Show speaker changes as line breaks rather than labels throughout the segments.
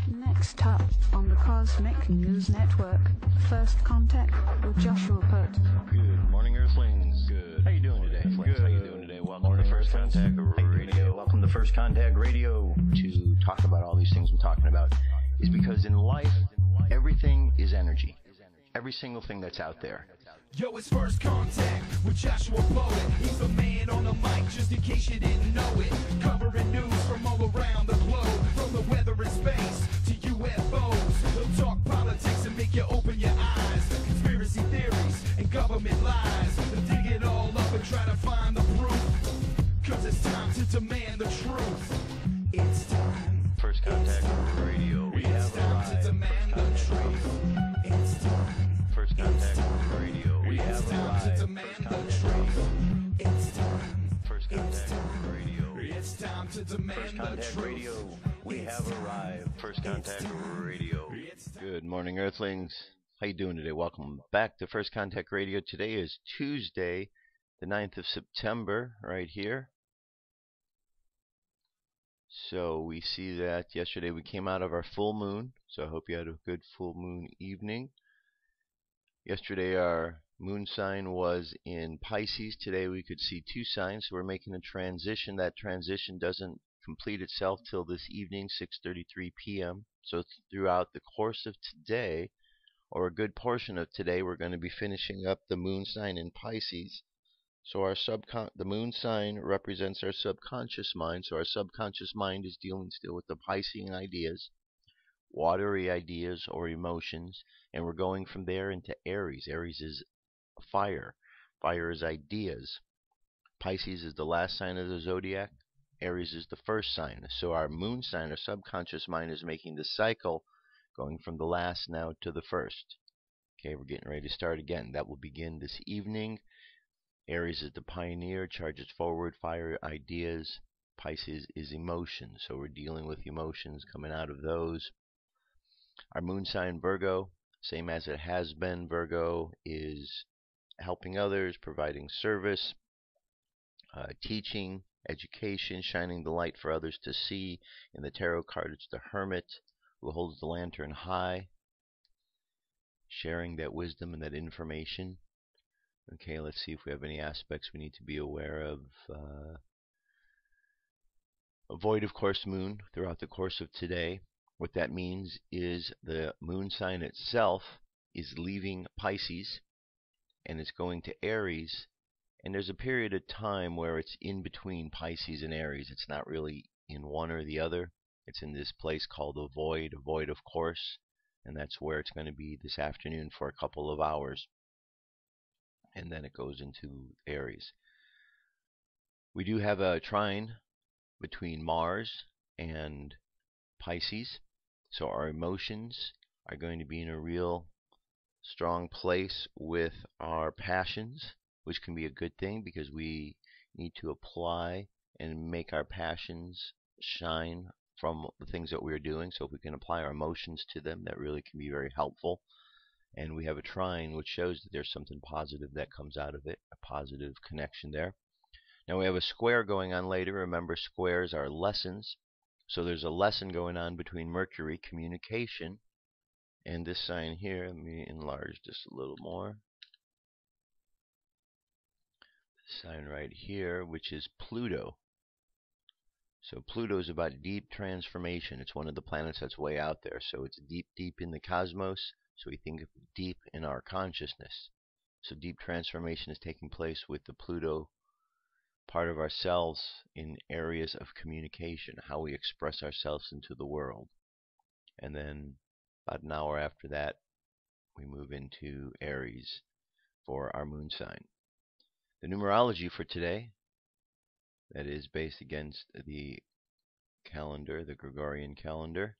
Next up on the Cosmic News Network, First Contact with Joshua Pert.
Good morning, Earthlings. Good. How you doing today? Good. How you doing today? Welcome to First Contact Radio. Welcome to First Contact Radio. To talk about all these things I'm talking about is because in life, everything is energy. Every single thing that's out there.
Yo, it's First Contact with Joshua Poet. He's the man on the mic, just in case you didn't know it. Covering news from all around the globe, from the weather and space to UFOs. He'll talk politics and make you open your eyes. Conspiracy theories and government lies. He'll dig it all up and try to find the proof. Cause it's time to demand the truth. It's time.
First Contact Radio. We have
time to demand the truth. It's time.
First Contact Radio. We have
time to demand the truth. It's time.
First Contact Radio.
It's time to demand the truth.
Radio. We have arrived. First Contact Radio. Good morning, Earthlings. How you doing today? Welcome back to First Contact Radio. Today is Tuesday, the 9th of September, right here. So we see that yesterday we came out of our full moon. So I hope you had a good full moon evening. Yesterday our moon sign was in Pisces. Today we could see two signs, so we're making a transition. That transition doesn't complete itself till this evening, 6:33 p.m. So throughout the course of today, or a good portion of today, we're going to be finishing up the moon sign in Pisces. So the moon sign represents our subconscious mind. So our subconscious mind is dealing still with the Piscean ideas, watery ideas or emotions, and we're going from there into Aries. Aries is fire. Fire is ideas. Pisces is the last sign of the zodiac. Aries is the first sign. So our moon sign, our subconscious mind, is making the cycle going from the last now to the first. Okay, we're getting ready to start again. That will begin this evening. Aries is the pioneer, charges forward, fire, ideas. Pisces is emotion, so we're dealing with emotions coming out of those. Our moon sign, Virgo, same as it has been. Virgo is helping others, providing service, teaching, education, shining the light for others to see. In the tarot card, it's the Hermit, who holds the lantern high, sharing that wisdom and that information. Okay, let's see if we have any aspects we need to be aware of. Avoid, of course, moon throughout the course of today. What that means is the moon sign itself is leaving Pisces and it's going to Aries, and there's a period of time where it's in between Pisces and Aries. It's not really in one or the other. It's in this place called a void of course, and that's where it's going to be this afternoon for a couple of hours, and then it goes into Aries. We do have a trine between Mars and Pisces. So our emotions are going to be in a real strong place with our passions, which can be a good thing because we need to apply and make our passions shine from the things that we're doing. So if we can apply our emotions to them, that really can be very helpful. And we have a trine which shows that there's something positive that comes out of it, a positive connection there. Now we have a square going on later. Remember, squares are lessons. So there's a lesson going on between Mercury, communication, and this sign here. Let me enlarge this a little more. This sign right here, which is Pluto. So Pluto is about deep transformation. It's one of the planets that's way out there. So it's deep, deep in the cosmos. So we think of deep in our consciousness. So deep transformation is taking place with the Pluto part of ourselves in areas of communication, how we express ourselves into the world. And then about an hour after that, we move into Aries for our moon sign. The numerology for today, that is based against the calendar, the Gregorian calendar,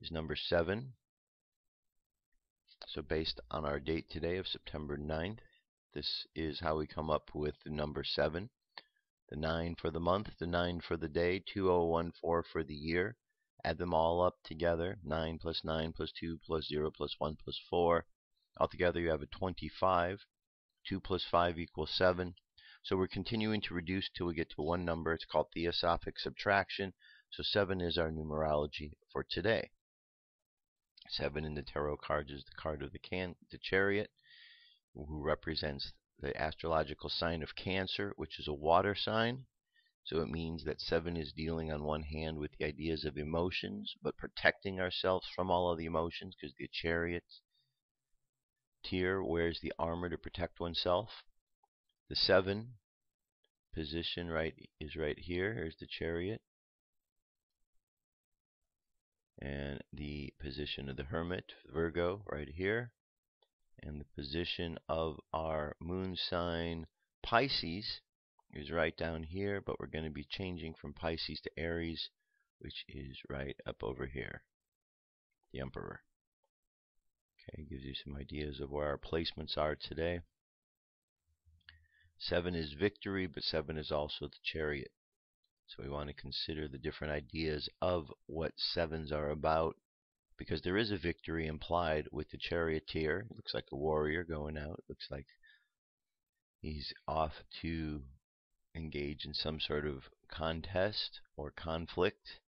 is number 7. So based on our date today of September 9th, this is how we come up with the number 7. The 9 for the month, the 9 for the day, 2014 for the year. Add them all up together, 9 plus 9 plus 2 plus 0 plus 1 plus 4. Altogether you have a 25. 2 plus 5 equals 7. So we're continuing to reduce till we get to one number. It's called theosophic subtraction. So 7 is our numerology for today. 7 in the tarot cards is the card of the Chariot, who represents the astrological sign of Cancer, which is a water sign. So it means that 7 is dealing on one hand with the ideas of emotions, but protecting ourselves from all of the emotions, because the Chariot wears the armor to protect oneself. The 7 position is right here. Here's the Chariot. And the position of the Hermit, Virgo, right here. And the position of our moon sign, Pisces, is right down here, but we're going to be changing from Pisces to Aries, which is right up over here, the Emperor. Okay, gives you some ideas of where our placements are today. 7 is victory, but 7 is also the Chariot. So we want to consider the different ideas of what 7s are about, because there is a victory implied with the charioteer. It looks like a warrior going out. It looks like he's off to engage in some sort of contest or conflict.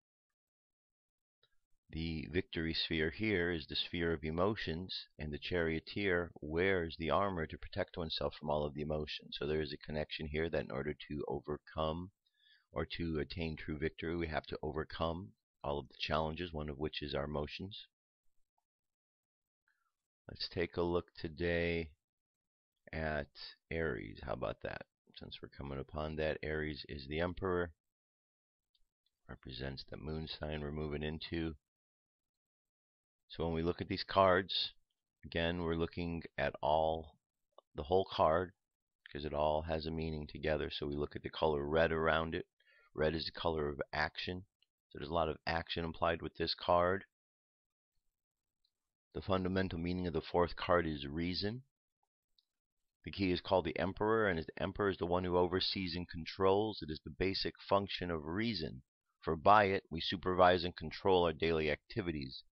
The victory sphere here is the sphere of emotions, and the charioteer wears the armor to protect oneself from all of the emotions. So there is a connection here that in order to overcome or to attain true victory, we have to overcome all of the challenges, one of which is our emotions. Let's take a look today at Aries. How about that? Since we're coming upon that, Aries is the Emperor, represents the moon sign we're moving into. So when we look at these cards, again, we're looking at the whole card, because it all has a meaning together. So we look at the color red around it. Red is the color of action. So there's a lot of action implied with this card. The fundamental meaning of the 4th card is reason. The key is called the Emperor, and the Emperor is the one who oversees and controls. It is the basic function of reason, for by it we supervise and control our daily activities.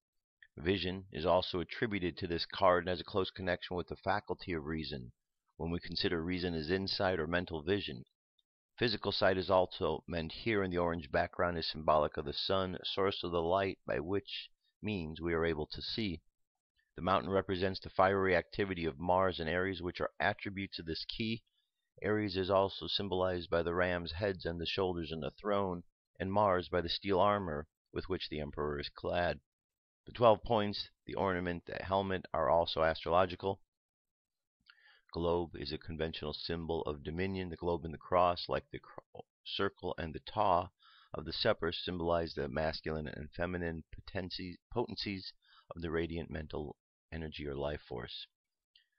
Vision is also attributed to this card and has a close connection with the faculty of reason, when we consider reason as insight or mental vision. Physical sight is also meant here, and the orange background is symbolic of the sun, source of the light by which means we are able to see. The mountain represents the fiery activity of Mars and Aries, which are attributes of this key. Aries is also symbolized by the ram's heads and the shoulders and the throne, and Mars by the steel armor with which the Emperor is clad. The 12 points, the ornament, the helmet are also astrological. Globe is a conventional symbol of dominion. The globe and the cross, like the circle and the taw of the scepter, symbolize the masculine and feminine potencies of the radiant mental energy or life force.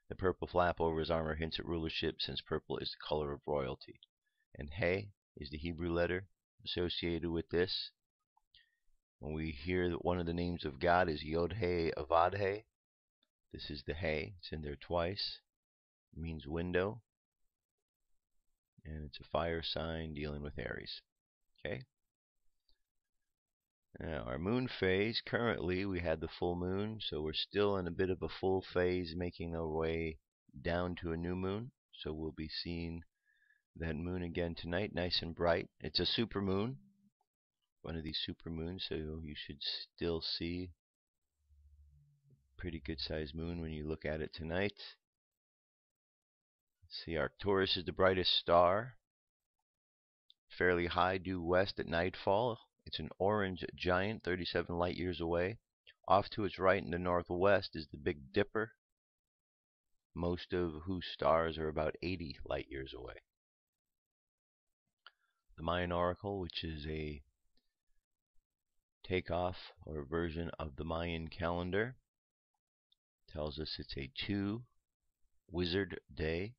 The purple flap over his armor hints at rulership, since purple is the color of royalty. And He is the Hebrew letter associated with this. When we hear that one of the names of God is Yod-He Avad-He, this is the He. It's in there twice. It means window. And it's a fire sign dealing with Aries. Okay? Now, our moon phase, currently we had the full moon, so we're still in a bit of a full phase, making our way down to a new moon. So we'll be seeing that moon again tonight, nice and bright. It's a super moon, one of these super moons, so you should still see a pretty good sized moon when you look at it tonight. See, Arcturus is the brightest star, fairly high, due west at nightfall. It's an orange giant, 37 light years away. Off to its right in the northwest is the Big Dipper, most of whose stars are about 80 light years away. The Mayan Oracle, which is a takeoff or version of the Mayan calendar, tells us it's a 2 wizard day.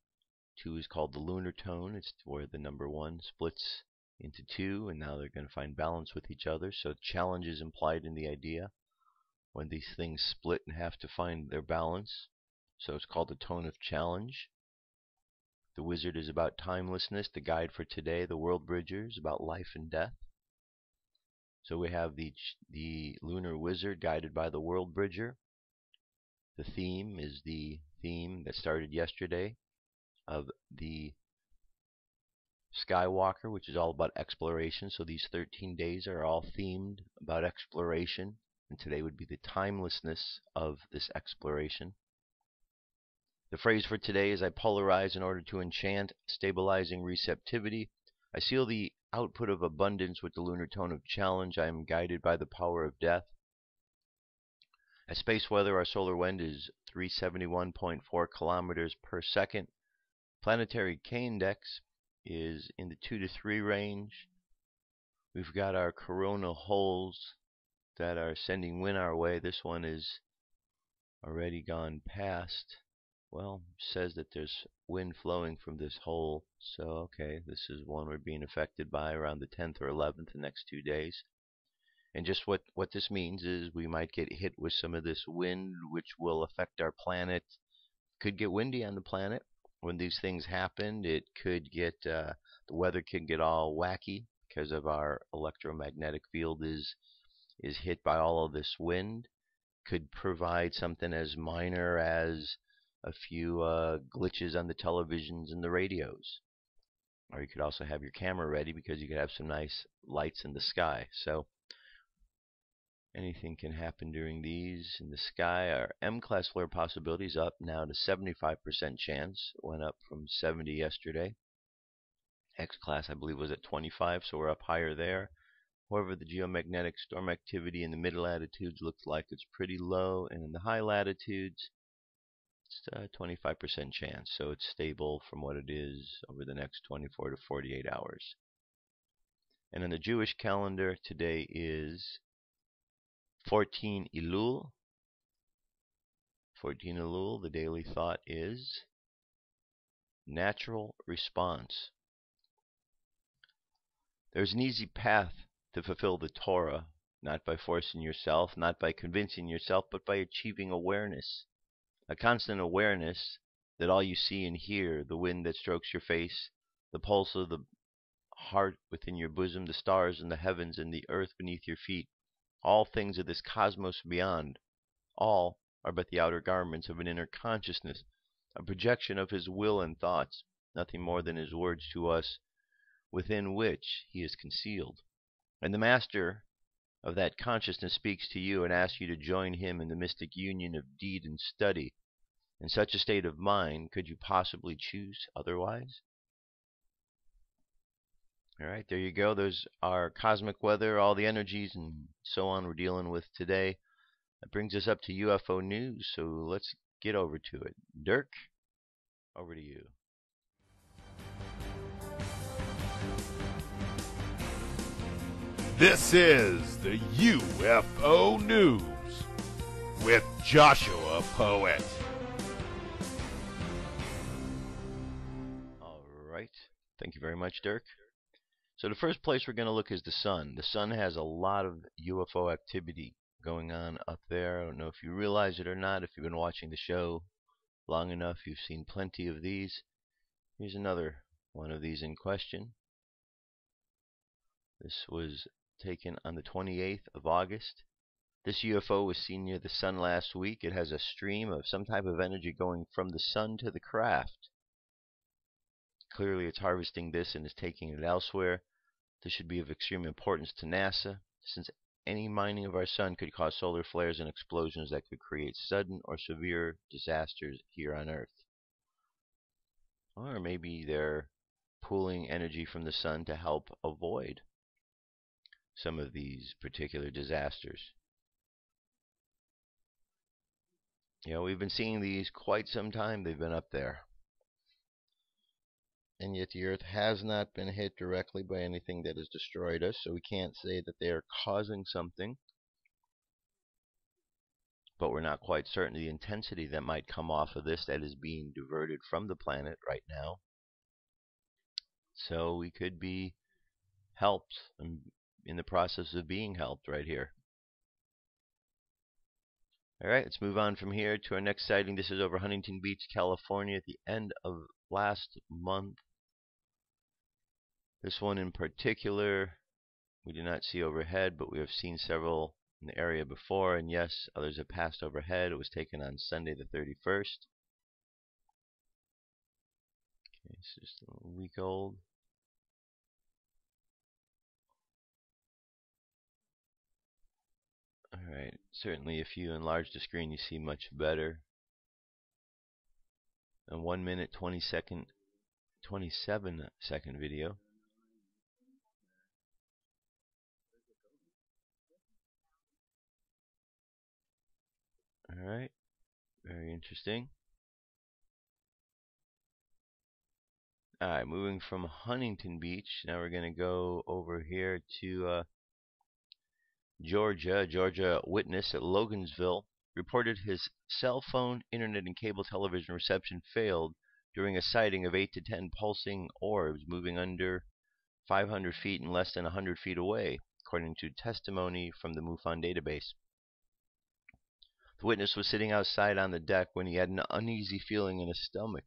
2 is called the lunar tone. It's where the number 1 splits into 2, and now they're going to find balance with each other. So challenge is implied in the idea when these things split and have to find their balance. So it's called the tone of challenge. The wizard is about timelessness. The guide for today, the world bridger, is about life and death. So we have the lunar wizard guided by the world bridger. The theme is the theme that started yesterday of the Skywalker, which is all about exploration. So these 13 days are all themed about exploration and today would be the timelessness of this exploration. The phrase for today is I polarize in order to enchant, stabilizing receptivity. I seal the output of abundance with the lunar tone of challenge. I am guided by the power of death. At space weather, our solar wind is 371.4 kilometers per second. Planetary K-index is in the 2 to 3 range. We've got our coronal holes that are sending wind our way. This one is already gone past. Well, says that there's wind flowing from this hole. So, okay, this is one we're being affected by around the 10th or 11th, the next 2 days. And just what this means is we might get hit with some of this wind, which will affect our planet. Could get windy on the planet. When these things happen, it could get, the weather can get all wacky because of our electromagnetic field is hit by all of this wind. Could provide something as minor as a few glitches on the televisions and the radios. Or you could also have your camera ready because you could have some nice lights in the sky. So anything can happen during these in the sky. Our M-class flare possibility is up now to 75% chance. It went up from 70 yesterday. X-class, I believe, was at 25, so we're up higher there. However, the geomagnetic storm activity in the mid-latitudes looks like it's pretty low, and in the high latitudes, it's a 25% chance, so it's stable from what it is over the next 24 to 48 hours. And on the Jewish calendar, today is 14 Elul. 14 Elul, the daily thought is natural response. There's an easy path to fulfill the Torah, not by forcing yourself, not by convincing yourself, but by achieving awareness. A constant awareness that all you see and hear, the wind that strokes your face, the pulse of the heart within your bosom, the stars in the heavens, and the earth beneath your feet, all things of this cosmos beyond, all are but the outer garments of an inner consciousness, a projection of his will and thoughts, nothing more than his words to us, within which he is concealed. And the master of that consciousness speaks to you and asks you to join him in the mystic union of deed and study. In such a state of mind, could you possibly choose otherwise? All right, there you go. Those are cosmic weather, all the energies and so on we're dealing with today. That brings us up to UFO news, so let's get over to it. Dirk, over to you.
This is the UFO News with Joshua Poet.
All right. Thank you very much, Dirk. So the first place we're going to look is the sun. The sun has a lot of UFO activity going on up there. I don't know if you realize it or not. If you've been watching the show long enough, you've seen plenty of these. Here's another one of these in question. This was taken on the 28th of August. This UFO was seen near the sun last week. It has a stream of some type of energy going from the sun to the craft. Clearly it's harvesting this and is taking it elsewhere. This should be of extreme importance to NASA, since any mining of our sun could cause solar flares and explosions that could create sudden or severe disasters here on Earth. Or maybe they're pulling energy from the sun to help avoid some of these particular disasters. You know, we've been seeing these quite some time. They've been up there. And yet the Earth has not been hit directly by anything that has destroyed us, so we can't say that they are causing something. But we're not quite certain of the intensity that might come off of this that is being diverted from the planet right now. So we could be helped in the process of being helped right here. Alright, let's move on from here to our next sighting. This is over Huntington Beach, California at the end of last month. This one in particular we do not see overhead, but we have seen several in the area before, and yes, others have passed overhead. It was taken on Sunday the 31st. Okay, it's just a week old. Alright, Alright, certainly if you enlarge the screen you see much better. A 1 minute 27 second video. Alright, very interesting. Alright, moving from Huntington Beach, now we're going to go over here to Georgia. Georgia witness at Logan'sville reported his cell phone, internet, and cable television reception failed during a sighting of 8 to 10 pulsing orbs moving under 500 feet and less than 100 feet away, according to testimony from the MUFON database. The witness was sitting outside on the deck when he had an uneasy feeling in his stomach,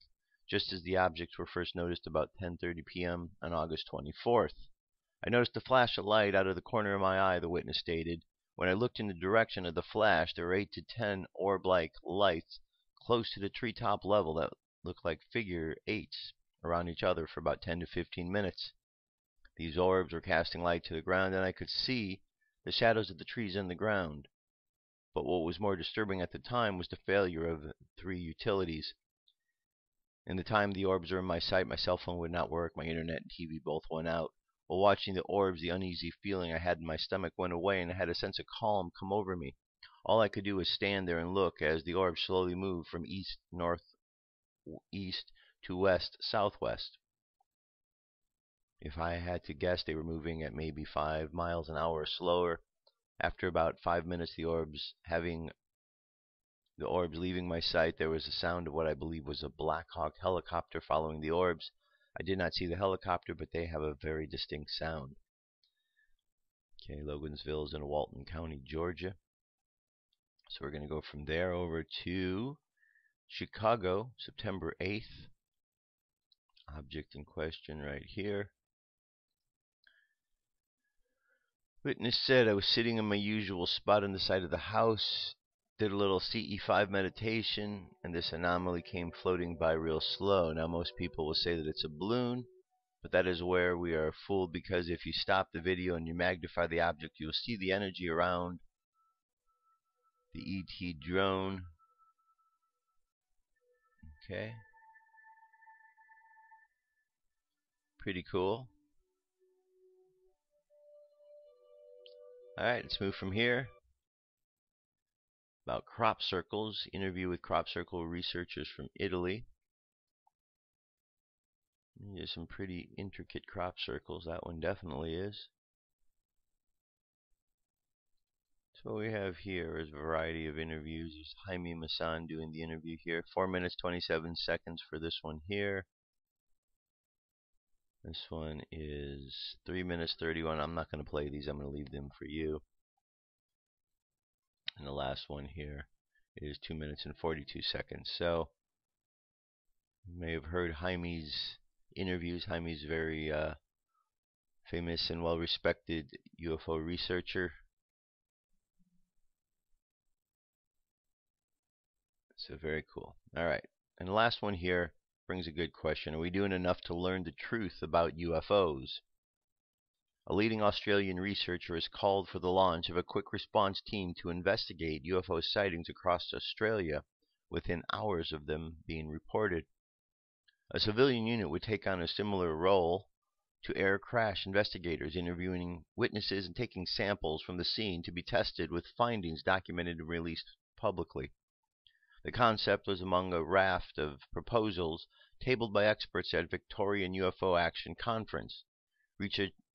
just as the objects were first noticed about 10:30 p.m. on August 24th. I noticed a flash of light out of the corner of my eye, the witness stated. When I looked in the direction of the flash, there were 8 to 10 orb-like lights close to the treetop level that looked like figure eights around each other for about 10 to 15 minutes. These orbs were casting light to the ground, and I could see the shadows of the trees and the ground. But what was more disturbing at the time was the failure of 3 utilities. In the time the orbs were in my sight, my cell phone would not work, my internet and TV both went out. While watching the orbs, the uneasy feeling I had in my stomach went away, and I had a sense of calm come over me. All I could do was stand there and look as the orbs slowly moved from east northeast to west southwest. If I had to guess, they were moving at maybe 5 miles an hour or slower. After about 5 minutes, the orbs leaving my sight, there was a sound of what I believe was a Black Hawk helicopter following the orbs. I did not see the helicopter, but they have a very distinct sound. Okay, Logan'sville is in Walton County, Georgia. So we're going to go from there over to Chicago, September 8th. Object in question right here. Witness said, I was sitting in my usual spot on the side of the house, did a little CE5 meditation, and this anomaly came floating by real slow. Now most people will say that it's a balloon, but that is where we are fooled, because if you stop the video and you magnify the object, you'll see the energy around the ET drone. Okay. Pretty cool. Alright, let's move from here. About crop circles. Interview with crop circle researchers from Italy. There's some pretty intricate crop circles. That one definitely is. So what we have here is a variety of interviews. There's Jaime Maussan doing the interview here. 4 minutes 27 seconds for this one here. This one is 3 minutes 31. I'm not going to play these. I'm going to leave them for you. And the last one here is 2 minutes and 42 seconds. So you may have heard Jaime's interviews. Jaime's very famous and well-respected UFO researcher. So very cool. Alright, and the last one here brings a good question. Are we doing enough to learn the truth about UFOs? A leading Australian researcher has called for the launch of a quick response team to investigate UFO sightings across Australia within hours of them being reported. A civilian unit would take on a similar role to air crash investigators, interviewing witnesses and taking samples from the scene to be tested with findings documented and released publicly. The concept was among a raft of proposals tabled by experts at Victorian UFO Action Conference.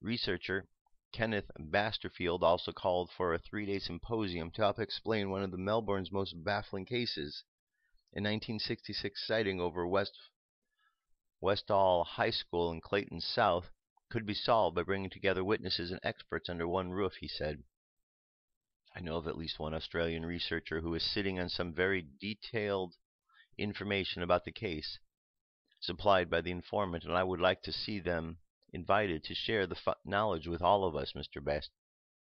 Researcher Kenneth Basterfield also called for a 3-day symposium to help explain one of the Melbourne's most baffling cases. A 1966 sighting over Westall High School in Clayton South could be solved by bringing together witnesses and experts under one roof, he said. I know of at least one Australian researcher who is sitting on some very detailed information about the case supplied by the informant, and I would like to see them invited to share the knowledge with all of us, Mr.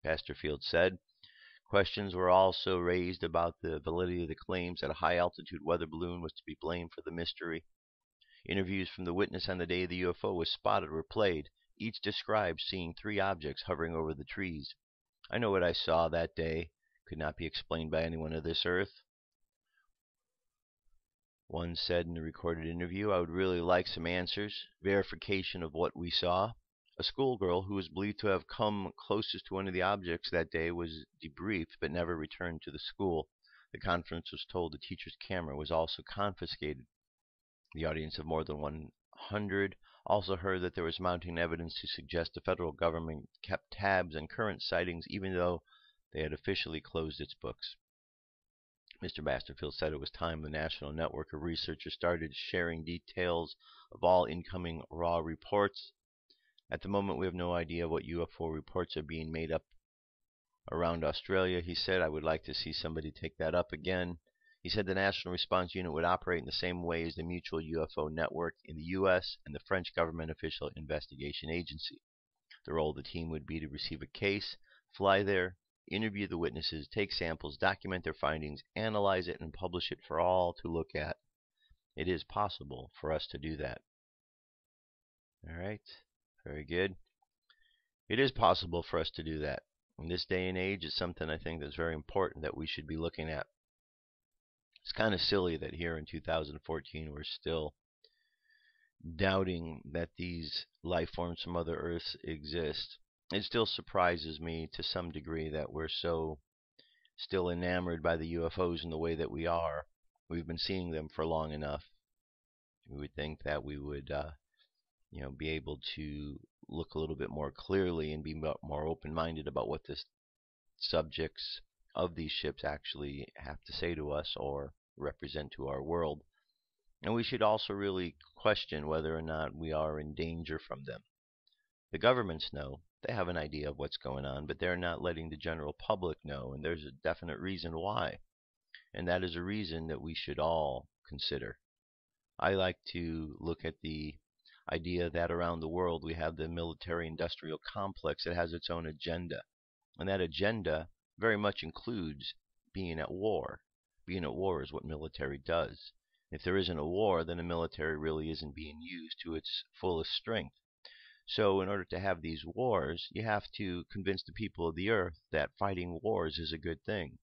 Basterfield said. Questions were also raised about the validity of the claims that a high-altitude weather balloon was to be blamed for the mystery. Interviews from the witness on the day the UFO was spotted were played. Each described seeing 3 objects hovering over the trees. I know what I saw that day. could not be explained by anyone of this earth. One said in a recorded interview, "I would really like some answers, verification of what we saw." A schoolgirl who was believed to have come closest to one of the objects that day was debriefed but never returned to the school. The conference was told the teacher's camera was also confiscated. The audience of more than 100 also heard that there was mounting evidence to suggest the federal government kept tabs on current sightings even though they had officially closed its books. Mr. Basterfield said it was time the national network of researchers started sharing details of all incoming raw reports. At the moment, we have no idea what UFO reports are being made up around Australia. He said, "I would like to see somebody take that up again." He said the National Response Unit would operate in the same way as the Mutual UFO Network in the U.S. and the French Government Official Investigation Agency. The role of the team would be to receive a case, fly there, interview the witnesses, take samples, document their findings, analyze it, and publish it for all to look at. It is possible for us to do that. All right, very good. It is possible for us to do that. In this day and age, it's something I think that's very important that we should be looking at. It's kind of silly that here in 2014 we're still doubting that these life forms from other Earths exist. It still surprises me to some degree that we're so still enamored by the UFOs in the way that we are. We've been seeing them for long enough. We would think that we would be able to look a little bit more clearly and be more open-minded about what the subjects of these ships actually have to say to us or represent to our world. And we should also really question whether or not we are in danger from them. The governments know. They have an idea of what's going on, but they're not letting the general public know, and there's a definite reason why. And that is a reason that we should all consider. I like to look at the idea that around the world we have the military-industrial complex that has its own agenda. And that agenda very much includes being at war. Being at war is what military does. If there isn't a war, then the military really isn't being used to its fullest strength. So in order to have these wars, you have to convince the people of the earth that fighting wars is a good thing.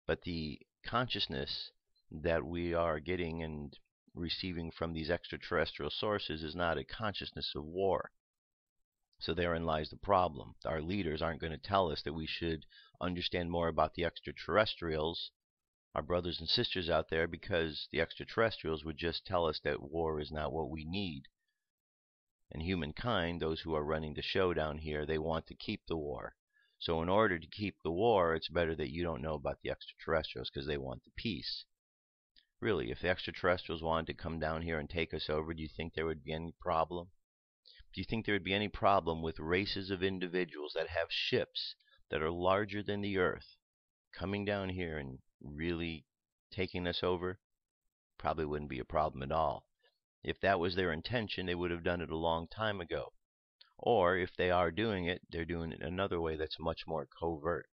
But the consciousness that we are getting and receiving from these extraterrestrial sources is not a consciousness of war. So therein lies the problem. Our leaders aren't going to tell us that we should understand more about the extraterrestrials, our brothers and sisters out there, because the extraterrestrials would just tell us that war is not what we need. And humankind, those who are running the show down here, they want to keep the war. So in order to keep the war, it's better that you don't know about the extraterrestrials because they want the peace. Really, if the extraterrestrials wanted to come down here and take us over, do you think there would be any problem? Do you think there would be any problem with races of individuals that have ships that are larger than the Earth coming down here and really taking us over? Probably wouldn't be a problem at all. If that was their intention, they would have done it a long time ago. Or if they are doing it, they're doing it in another way that's much more covert.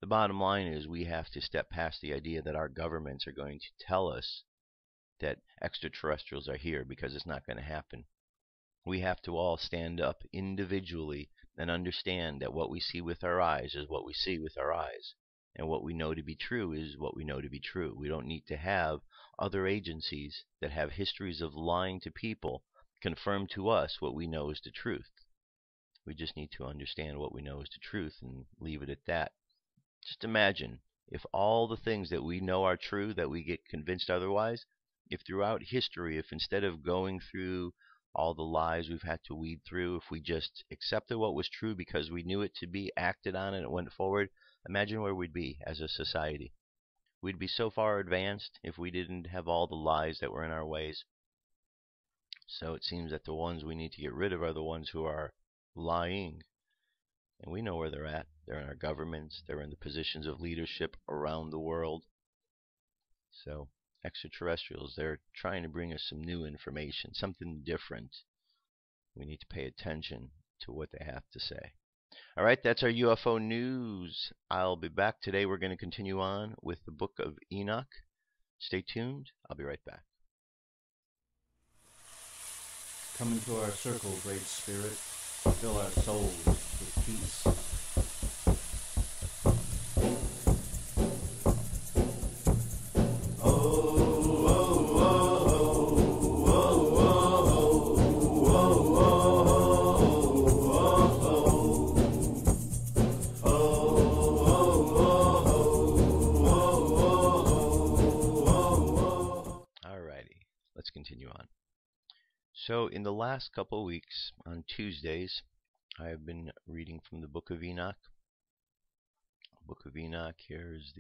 The bottom line is we have to step past the idea that our governments are going to tell us that extraterrestrials are here, because it's not going to happen. We have to all stand up individually and understand that what we see with our eyes is what we see with our eyes. And what we know to be true is what we know to be true. We don't need to have other agencies that have histories of lying to people confirm to us what we know is the truth. We just need to understand what we know is the truth and leave it at that. Just imagine if all the things that we know are true, that we get convinced otherwise, if throughout history, if instead of going through all the lies we've had to weed through, if we just accepted what was true because we knew it to be, acted on it, and it went forward, imagine where we'd be as a society. We'd be so far advanced if we didn't have all the lies that were in our ways. So it seems that the ones we need to get rid of are the ones who are lying. And we know where they're at. They're in our governments. They're in the positions of leadership around the world. So extraterrestrials, they're trying to bring us some new information, something different. We need to pay attention to what they have to say. All right, that's our UFO news. I'll be back today. We're going to continue on with the book of Enoch. Stay tuned. I'll be right back.
Come into our circle, Great Spirit. Fill our souls with peace.
So in the last couple of weeks, on Tuesdays, I have been reading from the Book of Enoch. Book of Enoch here is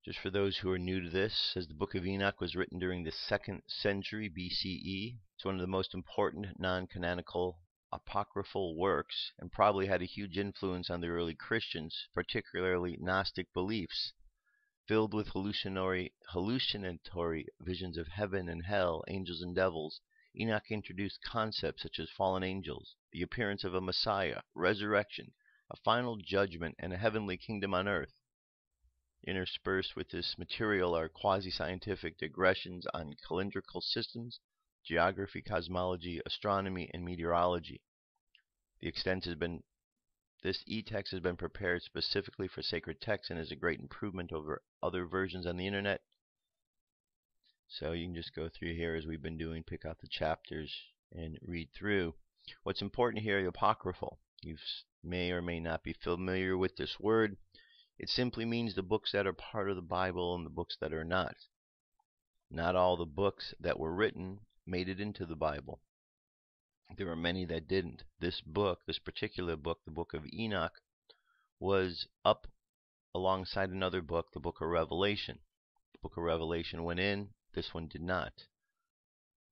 just for those who are new to this, says the Book of Enoch was written during the 2nd century BCE. It's one of the most important non-canonical apocryphal works and probably had a huge influence on the early Christians, particularly Gnostic beliefs. Filled with hallucinatory visions of heaven and hell, angels and devils, Enoch introduced concepts such as fallen angels, the appearance of a Messiah, resurrection, a final judgment, and a heavenly kingdom on earth. Interspersed with this material are quasi-scientific digressions on calendrical systems, geography, cosmology, astronomy, and meteorology. This e-text has been prepared specifically for sacred texts and is a great improvement over other versions on the internet. So you can just go through here as we've been doing, pick out the chapters and read through. What's important here, the apocryphal. You may or may not be familiar with this word. It simply means the books that are part of the Bible and the books that are not. Not all the books that were written made it into the Bible. There are many that didn't. This particular book, the Book of Enoch, was up alongside another book, the Book of Revelation. The Book of Revelation went in, this one did not.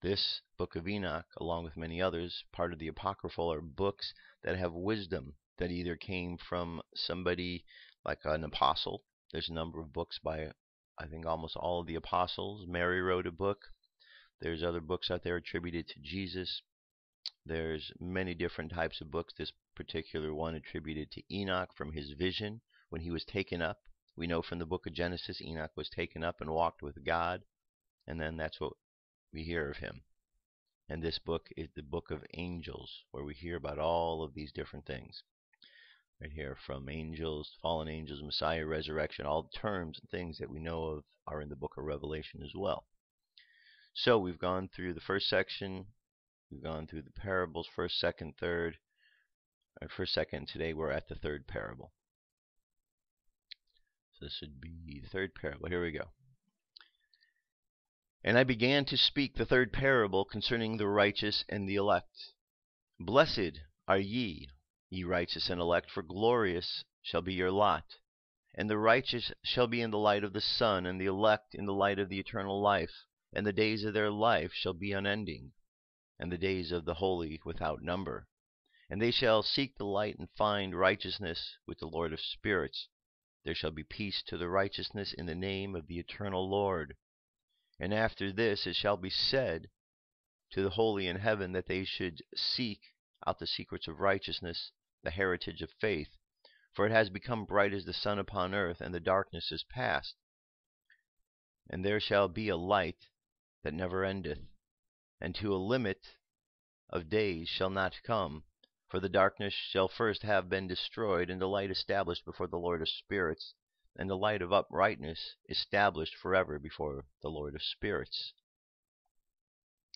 This Book of Enoch, along with many others, part of the apocryphal, are books that have wisdom that either came from somebody like an apostle. There's a number of books by, I think, almost all of the apostles. Mary wrote a book. There's other books out there attributed to Jesus. There's many different types of books. This particular one attributed to Enoch from his vision when he was taken up. We know from the book of Genesis, Enoch was taken up and walked with God. And then that's what we hear of him. And this book is the book of angels, where we hear about all of these different things. Right here, from angels, fallen angels, Messiah, resurrection, all terms and things that we know of are in the book of Revelation as well. So we've gone through the first section. We've gone through the parables, first, second, third. First, second, today we're at the third parable. So this would be the third parable. Here we go. And I began to speak the third parable concerning the righteous and the elect. Blessed are ye, ye righteous and elect, for glorious shall be your lot. And the righteous shall be in the light of the sun, and the elect in the light of the eternal life. And the days of their life shall be unending, and the days of the holy without number. And they shall seek the light and find righteousness with the Lord of spirits. There shall be peace to the righteousness in the name of the eternal Lord. And after this it shall be said to the holy in heaven that they should seek out the secrets of righteousness, the heritage of faith. For it has become bright as the sun upon earth, and the darkness is past. And there shall be a light that never endeth, and to a limit of days shall not come. For the darkness shall first have been destroyed, and the light established before the Lord of spirits, and the light of uprightness established forever before the Lord of spirits.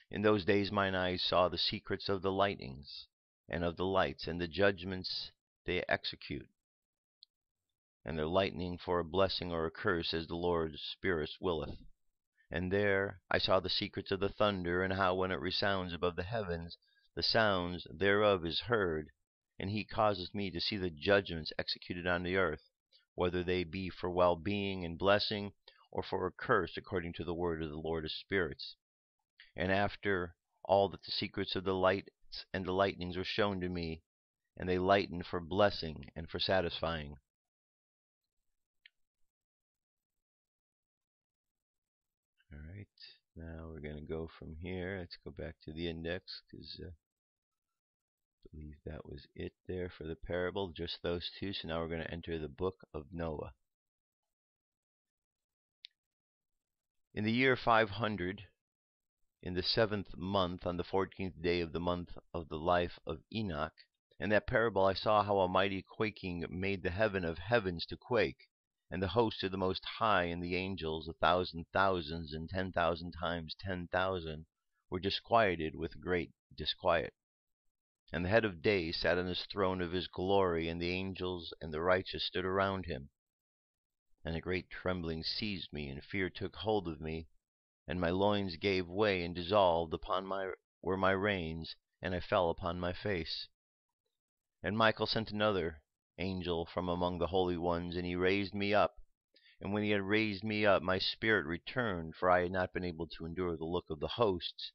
In those days mine eyes saw the secrets of the lightnings, and of the lights, and the judgments they execute. And their lightning for a blessing or a curse, as the Lord of spirits willeth. And there I saw the secrets of the thunder, and how when it resounds above the heavens, the sounds thereof is heard. And he causeth me to see the judgments executed on the earth, whether they be for well-being and blessing, or for a curse, according to the word of the Lord of spirits. And after all that the secrets of the lights and the lightnings were shown to me, and they lighten for blessing and for satisfying. All right, now we're going to go from here. Let's go back to the index, because I believe that was it there for the parable, just those two. So now we're going to enter the book of Noah. In the year 500, in the 7th month, on the 14th day of the month of the life of Enoch, in that parable I saw how a mighty quaking made the heaven of heavens to quake, and the host of the Most High and the angels, 1,000 thousands and 10,000 times 10,000, were disquieted with great disquiet. And the head of day sat on his throne of his glory, and the angels and the righteous stood around him. And a great trembling seized me, and fear took hold of me, and my loins gave way and dissolved were my reins, and I fell upon my face. And Michael sent another angel from among the holy ones, and he raised me up. And when he had raised me up, my spirit returned, for I had not been able to endure the look of the hosts,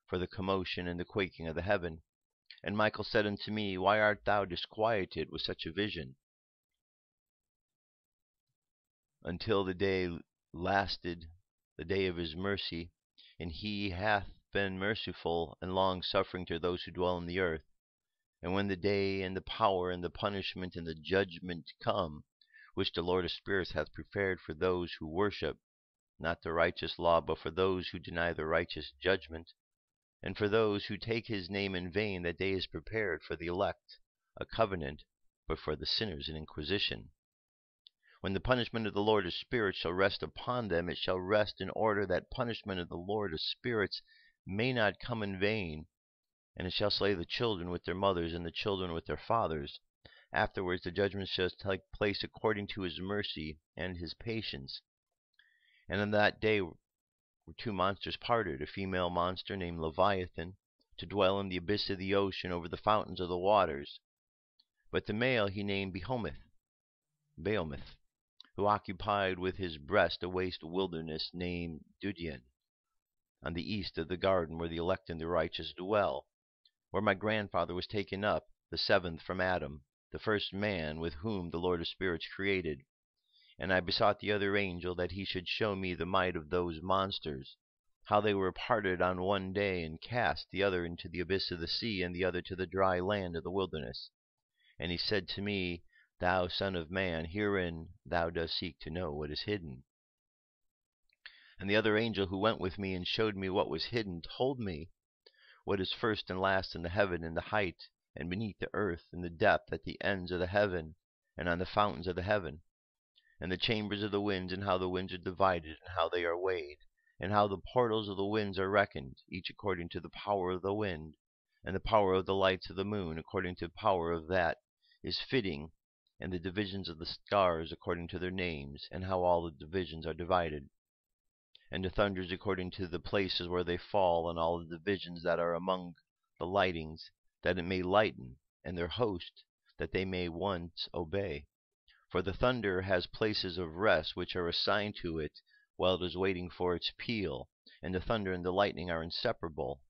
for the commotion and the quaking of the heaven. And Michael said unto me, Why art thou disquieted with such a vision? Until the day lasted, the day of his mercy, and he hath been merciful and long-suffering to those who dwell in the earth. And when the day and the power and the punishment and the judgment come, which the Lord of spirits hath prepared for those who worship, not the righteous law, but for those who deny the righteous judgment, and for those who take his name in vain, that day is prepared for the elect, a covenant, but for the sinners an inquisition. When the punishment of the Lord of spirits shall rest upon them, it shall rest in order that punishment of the Lord of spirits may not come in vain. And it shall slay the children with their mothers, and the children with their fathers. Afterwards the judgment shall take place according to his mercy and his patience. And on that day were two monsters parted, a female monster named Leviathan, to dwell in the abyss of the ocean over the fountains of the waters. But the male he named Behemoth, who occupied with his breast a waste wilderness named Dudian, on the east of the garden where the elect and the righteous dwell, where my grandfather was taken up, the seventh from Adam, the first man with whom the Lord of spirits created. And I besought the other angel that he should show me the might of those monsters, how they were parted on one day, and cast, the other into the abyss of the sea, and the other to the dry land of the wilderness. And he said to me, Thou son of man, herein thou dost seek to know what is hidden. And the other angel who went with me and showed me what was hidden told me what is first and last in the heaven, in the height, and beneath the earth, in the depth, at the ends of the heaven, and on the fountains of the heaven, and the chambers of the winds, and how the winds are divided, and how they are weighed, and how the portals of the winds are reckoned, each according to the power of the wind, and the power of the lights of the moon, according to the power of that is fitting, and the divisions of the stars according to their names, and how all the divisions are divided, and the thunders according to the places where they fall, and all the divisions that are among the lightnings, that it may lighten, and their host, that they may once obey. For the thunder has places of rest which are assigned to it while it is waiting for its peal, and the thunder and the lightning are inseparable,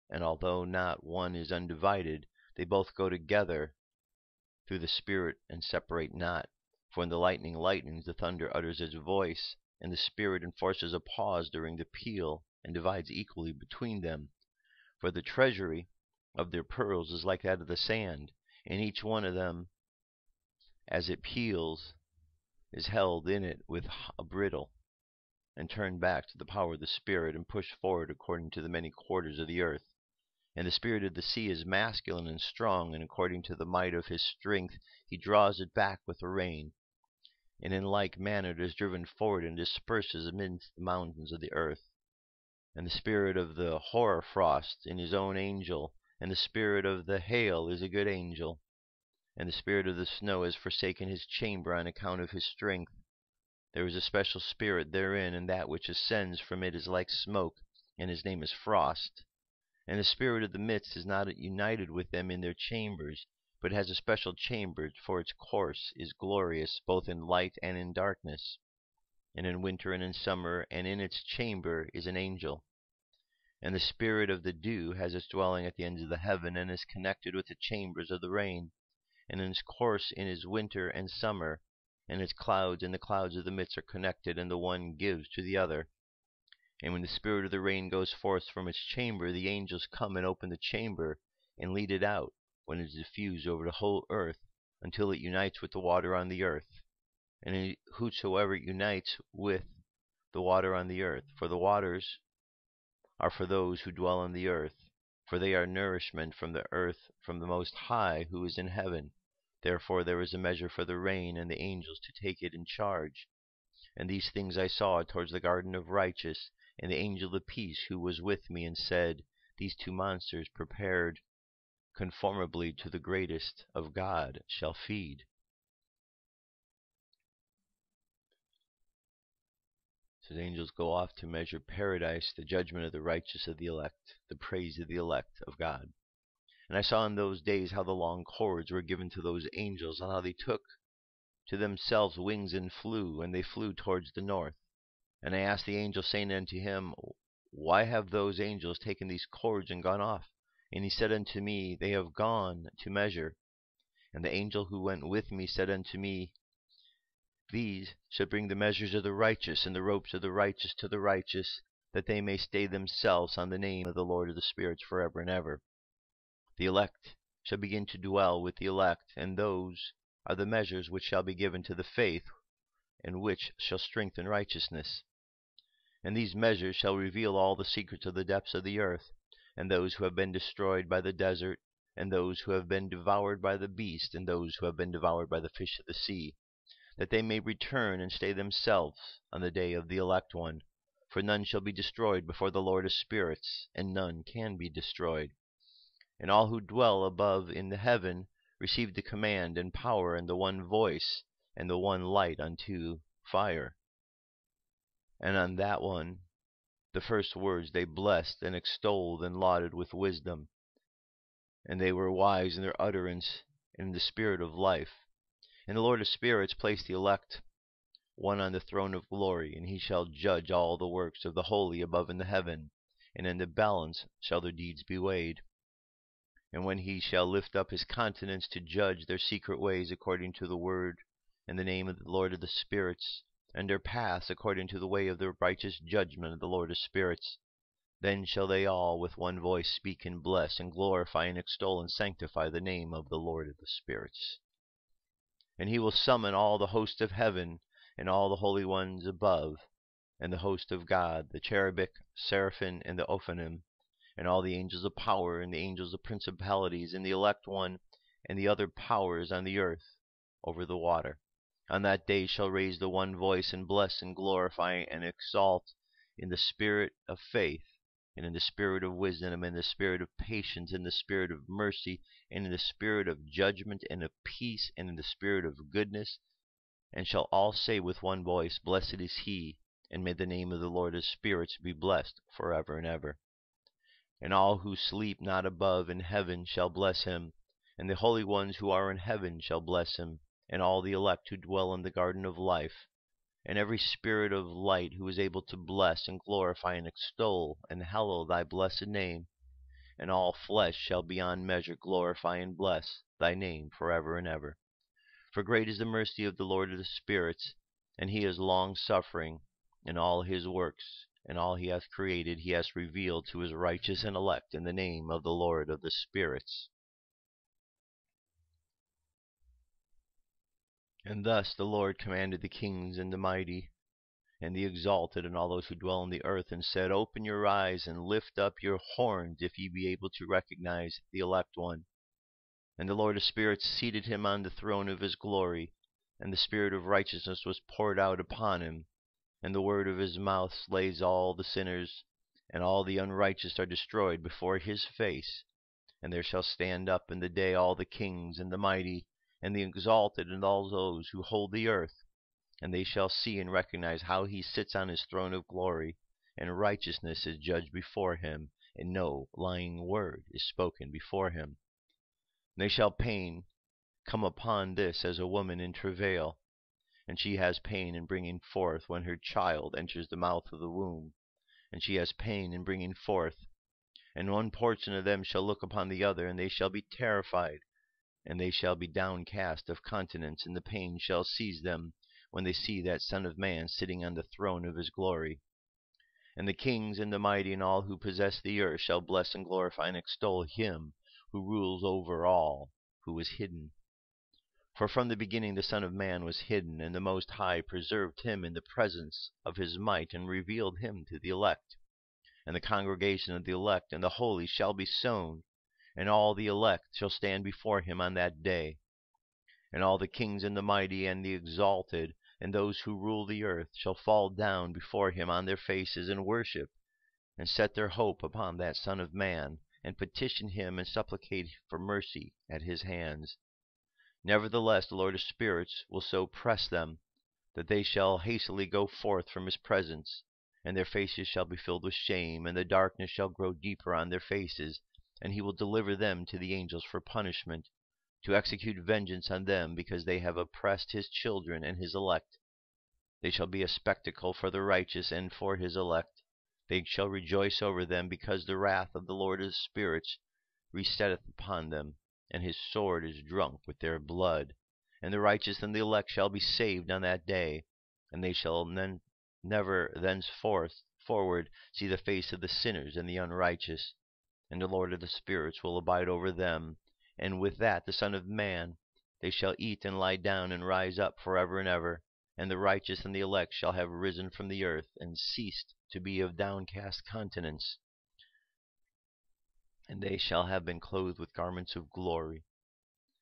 and although not one is undivided, they both go together through the spirit and separate not. For when the lightning lightens, the thunder utters its voice, and the spirit enforces a pause during the peal, and divides equally between them. For the treasury of their pearls is like that of the sand, and each one of them, as it peals, is held in it with a bridle, and turned back to the power of the spirit, and pushed forward according to the many quarters of the earth. And the spirit of the sea is masculine and strong, and according to the might of his strength he draws it back with a rein. And in like manner it is driven forward and disperses amidst the mountains of the earth. And the spirit of the hoarfrost is his own angel, and the spirit of the hail is a good angel. And the spirit of the snow has forsaken his chamber on account of his strength. There is a special spirit therein, and that which ascends from it is like smoke, and his name is frost. And the spirit of the midst is not united with them in their chambers, but has a special chamber, for its course is glorious, both in light and in darkness, and in winter and in summer, and in its chamber is an angel. And the spirit of the dew has its dwelling at the ends of the heaven, and is connected with the chambers of the rain, and in its course in is winter and summer, and its clouds and the clouds of the midst are connected, and the one gives to the other. And when the spirit of the rain goes forth from its chamber, the angels come and open the chamber, and lead it out, when it is diffused over the whole earth, until it unites with the water on the earth. And whosoever unites with the water on the earth, for the waters are for those who dwell on the earth, for they are nourishment from the earth, from the Most High who is in heaven. Therefore there is a measure for the rain, and the angels to take it in charge. And these things I saw towards the garden of righteous, and the angel of peace who was with me, and said, These two monsters prepared conformably to the greatest of God shall feed. His angels go off to measure paradise, the judgment of the righteous of the elect, the praise of the elect of God. And I saw in those days how the long cords were given to those angels, and how they took to themselves wings and flew, and they flew towards the north. And I asked the angel, saying unto him, Why have those angels taken these cords and gone off? And he said unto me, They have gone to measure. And the angel who went with me said unto me, These shall bring the measures of the righteous, and the ropes of the righteous to the righteous, that they may stay themselves on the name of the Lord of the spirits forever and ever. The elect shall begin to dwell with the elect, and those are the measures which shall be given to the faith, and which shall strengthen righteousness. And these measures shall reveal all the secrets of the depths of the earth, and those who have been destroyed by the desert, and those who have been devoured by the beast, and those who have been devoured by the fish of the sea, that they may return and stay themselves on the day of the elect one. For none shall be destroyed before the Lord of spirits, and none can be destroyed. And all who dwell above in the heaven receive the command and power and the one voice and the one light unto fire. And on that one the first words they blessed and extolled and lauded with wisdom. And they were wise in their utterance and in the spirit of life. And the Lord of spirits placed the elect one on the throne of glory, and he shall judge all the works of the holy above in the heaven, and in the balance shall their deeds be weighed. And when he shall lift up his countenance to judge their secret ways according to the word and the name of the Lord of the spirits, and their paths according to the way of the righteous judgment of the Lord of spirits, then shall they all with one voice speak and bless and glorify and extol and sanctify the name of the Lord of the spirits. And he will summon all the host of heaven, and all the holy ones above, and the host of God, the cherubic, seraphim, and the ophanim, and all the angels of power, and the angels of principalities, and the elect one, and the other powers on the earth over the water. On that day shall raise the one voice, and bless, and glorify, and exalt in the spirit of faith, and in the spirit of wisdom, and in the spirit of patience, and in the spirit of mercy, and in the spirit of judgment, and of peace, and in the spirit of goodness. And shall all say with one voice, Blessed is he, and may the name of the Lord of spirits be blessed forever and ever. And all who sleep not above in heaven shall bless him, and the holy ones who are in heaven shall bless him, and all the elect who dwell in the garden of life, and every spirit of light who is able to bless and glorify and extol and hallow thy blessed name. And all flesh shall beyond measure glorify and bless thy name forever and ever. For great is the mercy of the Lord of the spirits, and he is long-suffering in all his works, and all he hath created he hath revealed to his righteous and elect in the name of the Lord of the spirits. And thus the Lord commanded the kings and the mighty, and the exalted, and all those who dwell on the earth, and said, Open your eyes, and lift up your horns, if ye be able to recognize the elect one. And the Lord of spirits seated him on the throne of his glory, and the spirit of righteousness was poured out upon him, and the word of his mouth slays all the sinners, and all the unrighteous are destroyed before his face. And there shall stand up in the day all the kings and the mighty, and the exalted, and all those who hold the earth, and they shall see and recognize how he sits on his throne of glory, and righteousness is judged before him, and no lying word is spoken before him. They shall pain come upon this as a woman in travail, and she has pain in bringing forth when her child enters the mouth of the womb, and she has pain in bringing forth. And one portion of them shall look upon the other, and they shall be terrified, and they shall be downcast of countenance, and the pain shall seize them when they see that Son of Man sitting on the throne of his glory. And the kings and the mighty and all who possess the earth shall bless and glorify and extol him who rules over all, who is hidden. For from the beginning the Son of Man was hidden, and the Most High preserved him in the presence of his might, and revealed him to the elect. And the congregation of the elect and the holy shall be sown, and all the elect shall stand before him on that day. And all the kings and the mighty and the exalted, and those who rule the earth, shall fall down before him on their faces and worship, and set their hope upon that Son of Man, and petition him and supplicate for mercy at his hands. Nevertheless, the Lord of spirits will so press them that they shall hastily go forth from his presence, and their faces shall be filled with shame, and the darkness shall grow deeper on their faces, and he will deliver them to the angels for punishment, to execute vengeance on them, because they have oppressed his children and his elect. They shall be a spectacle for the righteous and for his elect. They shall rejoice over them, because the wrath of the Lord of spirits resetteth upon them, and his sword is drunk with their blood. And the righteous and the elect shall be saved on that day, and they shall never thenceforward see the face of the sinners and the unrighteous. And the Lord of the spirits will abide over them, and with that the Son of Man. They shall eat and lie down and rise up forever and ever. And the righteous and the elect shall have risen from the earth, and ceased to be of downcast countenance. And they shall have been clothed with garments of glory.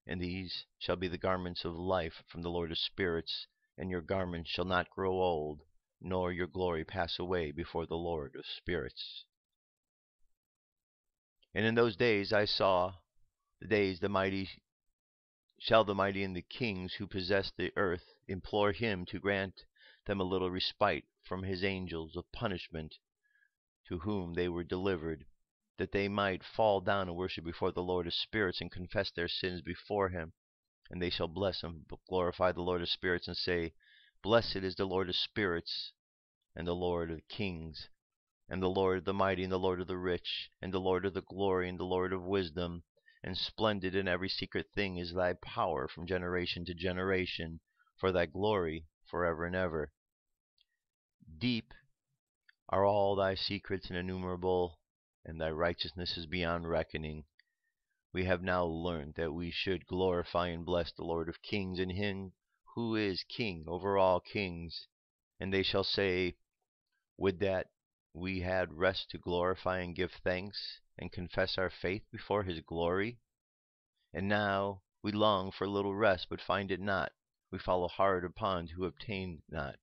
And these shall be the garments of life from the Lord of spirits. And your garments shall not grow old, nor your glory pass away before the Lord of spirits. And in those days I saw the mighty and the kings who possess the earth implore him to grant them a little respite from his angels of punishment, to whom they were delivered, that they might fall down and worship before the Lord of spirits, and confess their sins before him. And they shall bless and glorify the Lord of spirits, and say, Blessed is the Lord of spirits, and the Lord of kings, and the Lord of the mighty, and the Lord of the rich, and the Lord of the glory, and the Lord of wisdom. And splendid in every secret thing is thy power from generation to generation, for thy glory forever and ever. Deep are all thy secrets and innumerable, and thy righteousness is beyond reckoning. We have now learned that we should glorify and bless the Lord of kings, and him who is king over all kings. And they shall say, Would that we had rest to glorify and give thanks, and confess our faith before his glory. And now we long for a little rest, but find it not. We follow hard upon to obtain not.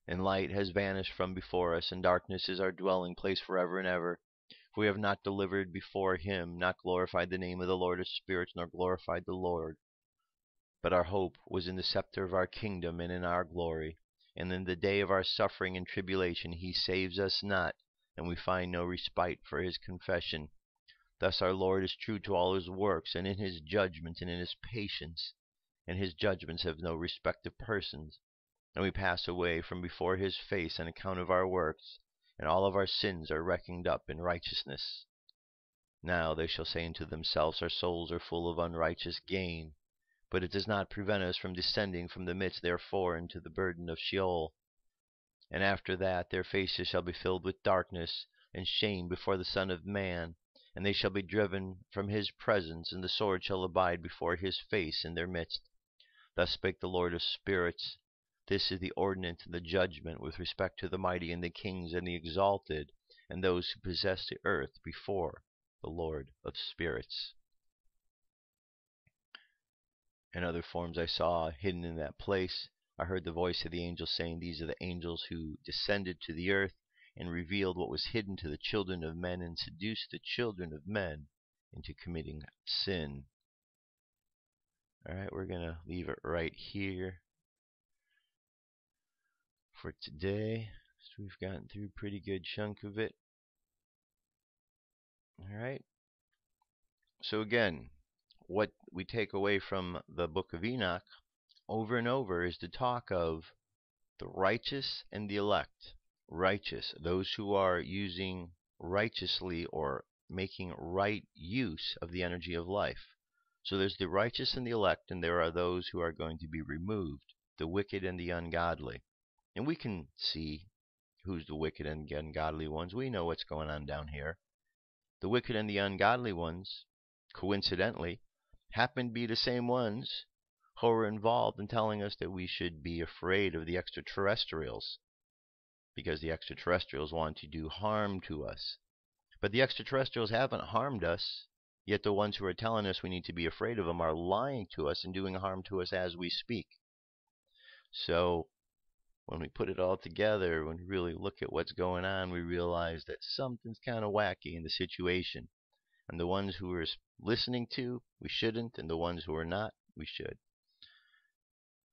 And light has vanished from before us, and darkness is our dwelling place forever and ever. For we have not delivered before him, not glorified the name of the Lord of spirits, nor glorified the Lord. But our hope was in the scepter of our kingdom, and in our glory. And in the day of our suffering and tribulation he saves us not, and we find no respite for his confession. Thus our Lord is true to all his works, and in his judgments, and in his patience. And his judgments have no respect of persons. And we pass away from before his face on account of our works, and all of our sins are reckoned up in righteousness. Now they shall say unto themselves, Our souls are full of unrighteous gain. But it does not prevent us from descending from the midst therefore into the burden of Sheol. And after that their faces shall be filled with darkness and shame before the Son of Man, and they shall be driven from his presence, and the sword shall abide before his face in their midst. Thus spake the Lord of spirits. This is the ordinance and the judgment with respect to the mighty and the kings and the exalted, and those who possess the earth before the Lord of spirits. And other forms I saw hidden in that place. I heard the voice of the angel saying, These are the angels who descended to the earth and revealed what was hidden to the children of men, and seduced the children of men into committing sin. Alright, we're going to leave it right here for today. So we've gotten through a pretty good chunk of it. Alright. So again, what we take away from the book of Enoch over and over is the talk of the righteous and the elect. Righteous, those who are using righteously or making right use of the energy of life. So there's the righteous and the elect, and there are those who are going to be removed, the wicked and the ungodly. And we can see who's the wicked and the ungodly ones. We know what's going on down here. The wicked and the ungodly ones, coincidentally, happen to be the same ones who are involved in telling us that we should be afraid of the extraterrestrials, because the extraterrestrials want to do harm to us. But the extraterrestrials haven't harmed us, yet the ones who are telling us we need to be afraid of them are lying to us and doing harm to us as we speak. So when we put it all together, when we really look at what's going on, we realize that something's kind of wacky in the situation. And the ones who we're listening to, we shouldn't, and the ones who are not, we should.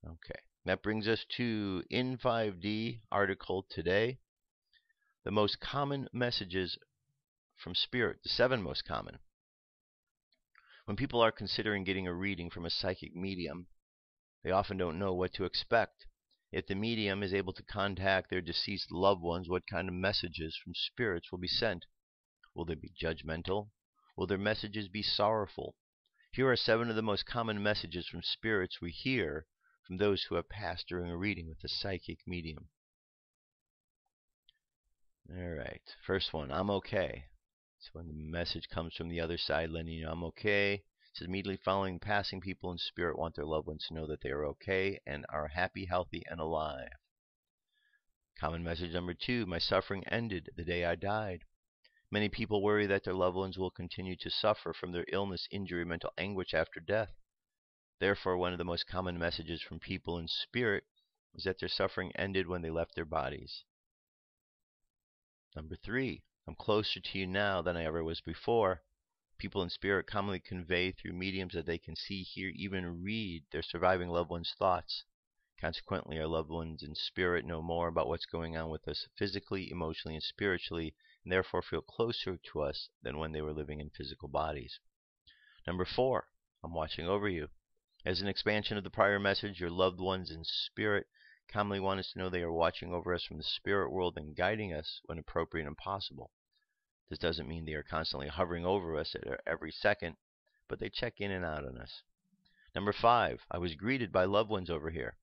Okay. That brings us to In5D article today. The most common messages from spirit, the 7 most common. When people are considering getting a reading from a psychic medium, they often don't know what to expect. If the medium is able to contact their deceased loved ones, what kind of messages from spirits will be sent? Will they be judgmental? Will their messages be sorrowful? Here are 7 of the most common messages from spirits we hear from those who have passed during a reading with a psychic medium. Alright, first one, I'm okay. So when the message comes from the other side letting you know I'm okay, it says immediately following passing, people in spirit want their loved ones to know that they are okay and are happy, healthy, and alive. Common message number 2, my suffering ended the day I died. Many people worry that their loved ones will continue to suffer from their illness, injury, mental anguish after death. Therefore, one of the most common messages from people in spirit is that their suffering ended when they left their bodies. Number 3, I'm closer to you now than I ever was before. People in spirit commonly convey through mediums that they can see, hear, even read their surviving loved ones' thoughts. Consequently, our loved ones in spirit know more about what's going on with us physically, emotionally, and spiritually, and therefore feel closer to us than when they were living in physical bodies. Number 4, I'm watching over you. As an expansion of the prior message, your loved ones in spirit commonly want us to know they are watching over us from the spirit world and guiding us when appropriate and possible. This doesn't mean they are constantly hovering over us at every second, but they check in and out on us. Number 5, I was greeted by loved ones over here.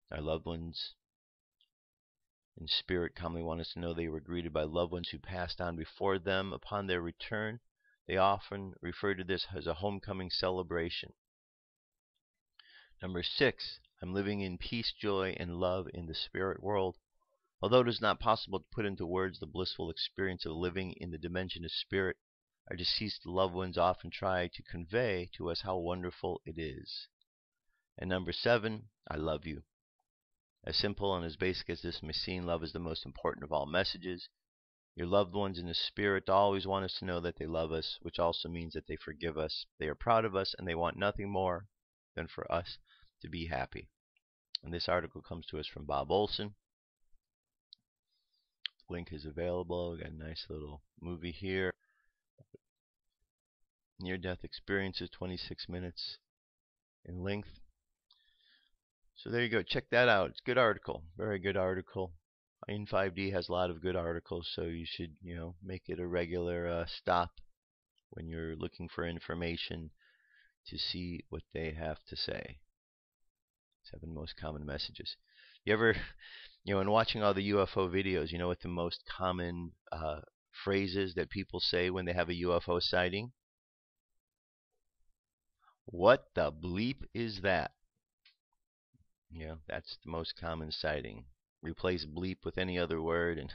Our loved ones in spirit commonly want us to know they were greeted by loved ones who passed on before them. Upon their return, they often refer to this as a homecoming celebration. Number 6, I'm living in peace, joy, and love in the spirit world. Although it is not possible to put into words the blissful experience of living in the dimension of spirit, our deceased loved ones often try to convey to us how wonderful it is. And number 7, I love you. As simple and as basic as this may seem, love is the most important of all messages. Your loved ones in the spirit always want us to know that they love us, which also means that they forgive us. They are proud of us, and they want nothing more than for us to be happy. And this article comes to us from Bob Olson. The link is available. We've got a nice little movie here. Near-death experiences, 26 minutes in length. So there you go. Check that out. It's a good article. Very good article. In5D has a lot of good articles, so you should, make it a regular stop when you're looking for information to see what they have to say. 7 most common messages. You ever, in watching all the UFO videos, you know what the most common phrases that people say when they have a UFO sighting? What the bleep is that? That's the most common sighting. Replace bleep with any other word, and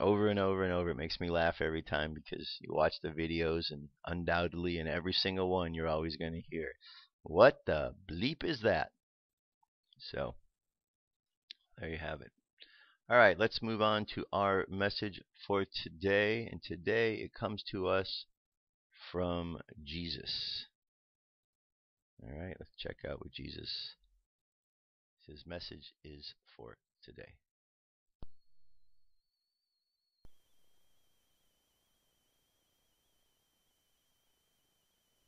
over and over and over. It makes me laugh every time because you watch the videos, and undoubtedly in every single one you're always going to hear, what the bleep is that? So there you have it. Alright, let's move on to our message for today. And today it comes to us from Jesus. Alright, let's check out what Jesus' his message is for today.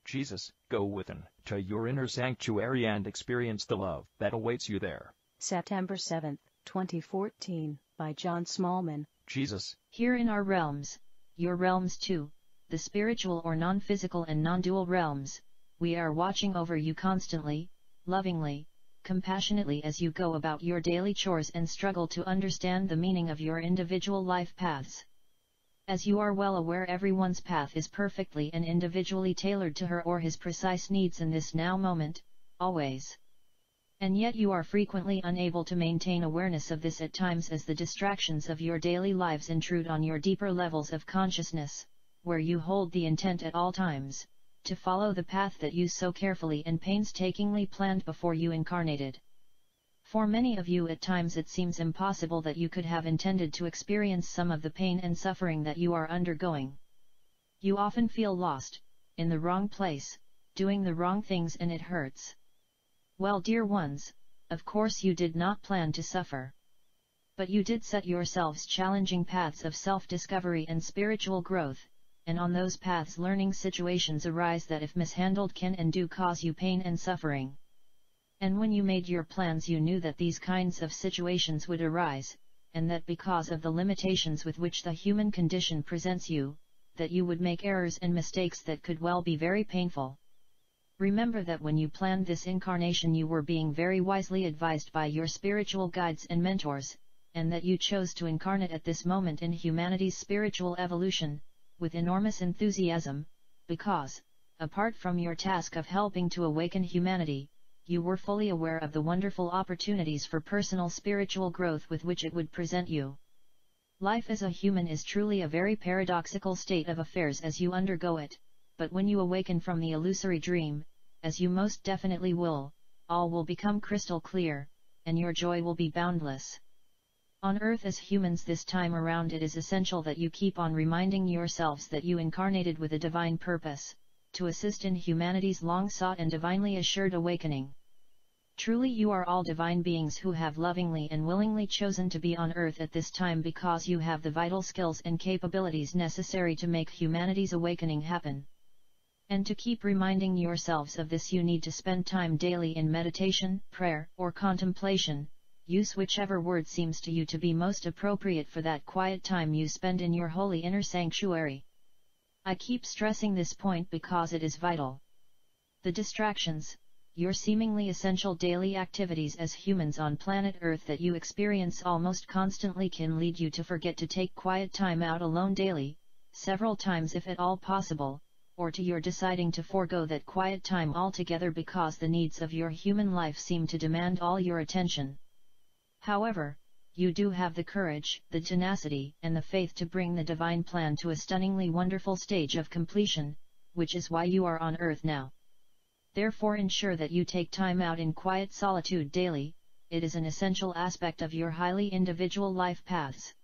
Jesus, go within to your inner sanctuary and experience the love that awaits you there.
September 7th, 2014, by John Smallman.
Jesus.
Here in our realms, your realms too, the spiritual or non-physical and non-dual realms, we are watching over you constantly, lovingly, compassionately as you go about your daily chores and struggle to understand the meaning of your individual life paths. As you are well aware, everyone's path is perfectly and individually tailored to her or his precise needs in this now moment, always. And yet you are frequently unable to maintain awareness of this at times as the distractions of your daily lives intrude on your deeper levels of consciousness, where you hold the intent at all times, to follow the path that you so carefully and painstakingly planned before you incarnated. For many of you at times it seems impossible that you could have intended to experience some of the pain and suffering that you are undergoing. You often feel lost, in the wrong place, doing the wrong things, and it hurts. Well, dear ones, Of course you did not plan to suffer. But you did set yourselves challenging paths of self-discovery and spiritual growth, and on those paths learning situations arise that if mishandled can and do cause you pain and suffering. And when you made your plans you knew that these kinds of situations would arise, and that because of the limitations with which the human condition presents you, that you would make errors and mistakes that could well be very painful. Remember that when you planned this incarnation you were being very wisely advised by your spiritual guides and mentors, and that you chose to incarnate at this moment in humanity's spiritual evolution, with enormous enthusiasm, because, apart from your task of helping to awaken humanity, you were fully aware of the wonderful opportunities for personal spiritual growth with which it would present you. Life as a human is truly a very paradoxical state of affairs as you undergo it, but when you awaken from the illusory dream, as you most definitely will, all will become crystal clear, and your joy will be boundless. On Earth as humans this time around it is essential that you keep on reminding yourselves that you incarnated with a divine purpose, to assist in humanity's long-sought and divinely assured awakening. Truly you are all divine beings who have lovingly and willingly chosen to be on Earth at this time because you have the vital skills and capabilities necessary to make humanity's awakening happen. And to keep reminding yourselves of this you need to spend time daily in meditation, prayer, or contemplation. Use whichever word seems to you to be most appropriate for that quiet time you spend in your holy inner sanctuary. I keep stressing this point because it is vital. The distractions, your seemingly essential daily activities as humans on planet Earth that you experience almost constantly can lead you to forget to take quiet time out alone daily, several times if at all possible, or to your deciding to forego that quiet time altogether because the needs of your human life seem to demand all your attention. However, you do have the courage, the tenacity, and the faith to bring the divine plan to a stunningly wonderful stage of completion, which is why you are on Earth now. Therefore ensure that you take time out in quiet solitude daily, it is an essential aspect of your highly individual life paths.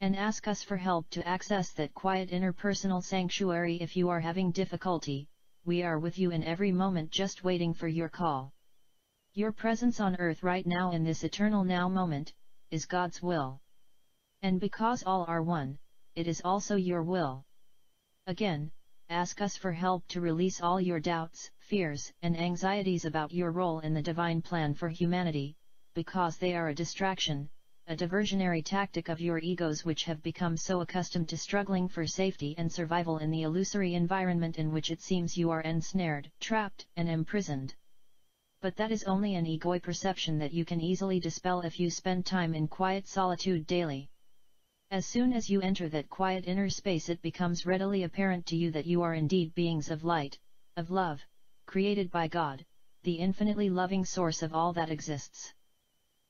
And ask us for help to access that quiet interpersonal sanctuary if you are having difficulty. We are with you in every moment just waiting for your call. Your presence on Earth right now in this eternal now moment, is God's will. And because all are one, it is also your will. Again, ask us for help to release all your doubts, fears, and anxieties about your role in the divine plan for humanity, because they are a distraction, a diversionary tactic of your egos which have become so accustomed to struggling for safety and survival in the illusory environment in which it seems you are ensnared, trapped, and imprisoned. But that is only an ego perception that you can easily dispel if you spend time in quiet solitude daily. As soon as you enter that quiet inner space it becomes readily apparent to you that you are indeed beings of light, of love, created by God, the infinitely loving source of all that exists.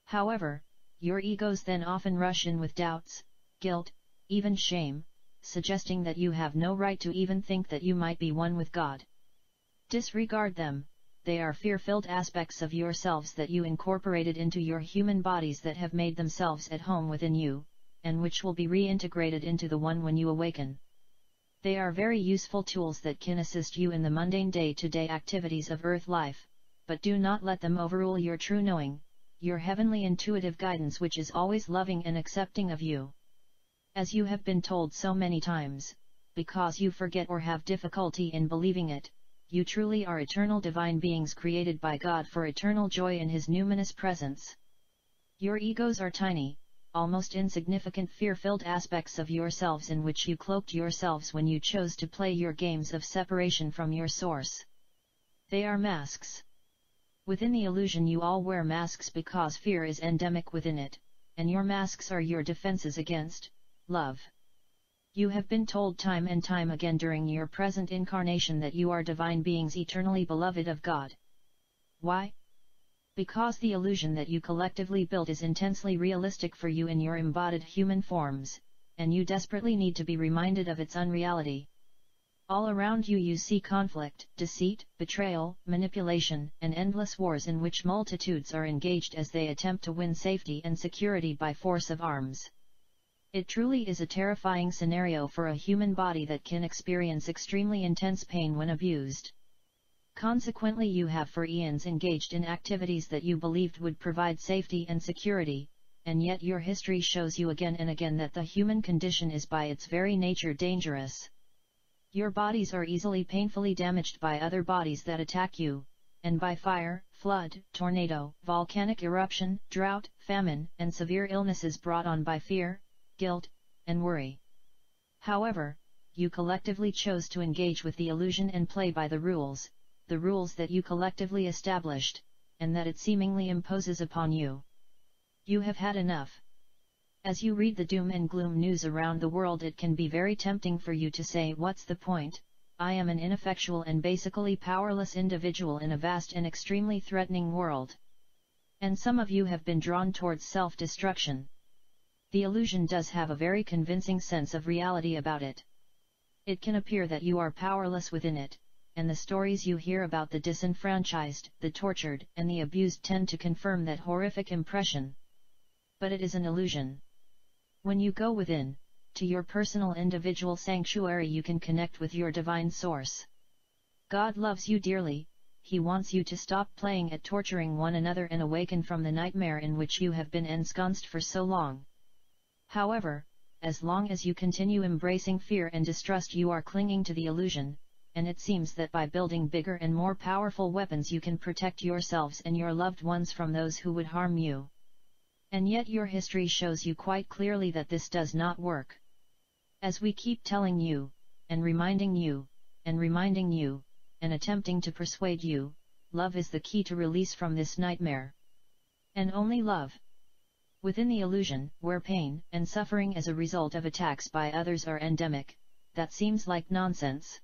However, your egos then often rush in with doubts, guilt, even shame, suggesting that you have no right to even think that you might be one with God. Disregard them, they are fear-filled aspects of yourselves that you incorporated into your human bodies that have made themselves at home within you, and which will be reintegrated into the one when you awaken. They are very useful tools that can assist you in the mundane day-to-day activities of Earth life, but do not let them overrule your true knowing, your heavenly intuitive guidance which is always loving and accepting of you. As you have been told so many times, because you forget or have difficulty in believing it, you truly are eternal divine beings created by God for eternal joy in His numinous presence. Your egos are tiny, almost insignificant fear-filled aspects of yourselves in which you cloaked yourselves when you chose to play your games of separation from your source. They are masks. Within the illusion you all wear masks because fear is endemic within it, and your masks are your defenses against love. You have been told time and time again during your present incarnation that you are divine beings eternally beloved of God. Why? Because the illusion that you collectively built is intensely realistic for you in your embodied human forms, and you desperately need to be reminded of its unreality. All around you you see conflict, deceit, betrayal, manipulation, and endless wars in which multitudes are engaged as they attempt to win safety and security by force of arms. It truly is a terrifying scenario for a human body that can experience extremely intense pain when abused. Consequently, you have for eons engaged in activities that you believed would provide safety and security, and yet your history shows you again and again that the human condition is by its very nature dangerous. Your bodies are easily painfully damaged by other bodies that attack you, and by fire, flood, tornado, volcanic eruption, drought, famine, and severe illnesses brought on by fear, guilt, and worry. However, you collectively chose to engage with the illusion and play by the rules that you collectively established, and that it seemingly imposes upon you. You have had enough. As you read the doom and gloom news around the world, it can be very tempting for you to say, "What's the point? I am an ineffectual and basically powerless individual in a vast and extremely threatening world." And some of you have been drawn towards self-destruction. The illusion does have a very convincing sense of reality about it. It can appear that you are powerless within it, and the stories you hear about the disenfranchised, the tortured, and the abused tend to confirm that horrific impression. But it is an illusion. When you go within, to your personal individual sanctuary, you can connect with your divine source. God loves you dearly. He wants you to stop playing at torturing one another and awaken from the nightmare in which you have been ensconced for so long. However, as long as you continue embracing fear and distrust, you are clinging to the illusion, and it seems that by building bigger and more powerful weapons you can protect yourselves and your loved ones from those who would harm you. And yet your history shows you quite clearly that this does not work. As we keep telling you, and reminding you, and reminding you, and attempting to persuade you, love is the key to release from this nightmare. And only love. Within the illusion, where pain and suffering as a result of attacks by others are endemic, that seems like nonsense.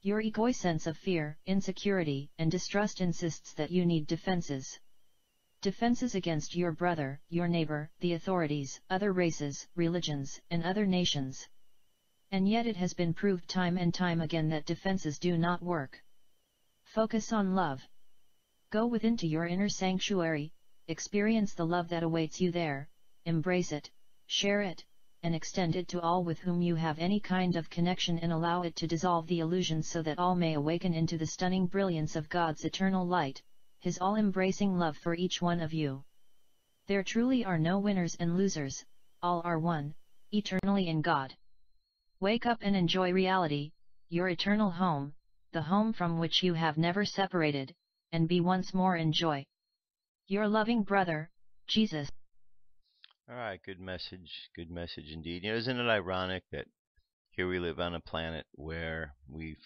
Your egoic sense of fear, insecurity, and distrust insists that you need defenses. Defenses against your brother, your neighbor, the authorities, other races, religions, and other nations. And yet it has been proved time and time again that defenses do not work. Focus on love. Go within to your inner sanctuary, experience the love that awaits you there, embrace it, share it, and extend it to all with whom you have any kind of connection, and allow it to dissolve the illusion so that all may awaken into the stunning brilliance of God's eternal light, His all-embracing love for each one of you. There truly are no winners and losers, all are one, eternally in God. Wake up and enjoy reality, your eternal home, the home from which you have never separated, and be once more in joy. Your loving brother, Jesus.
All right, good message indeed. Isn't it ironic that here we live on a planet where we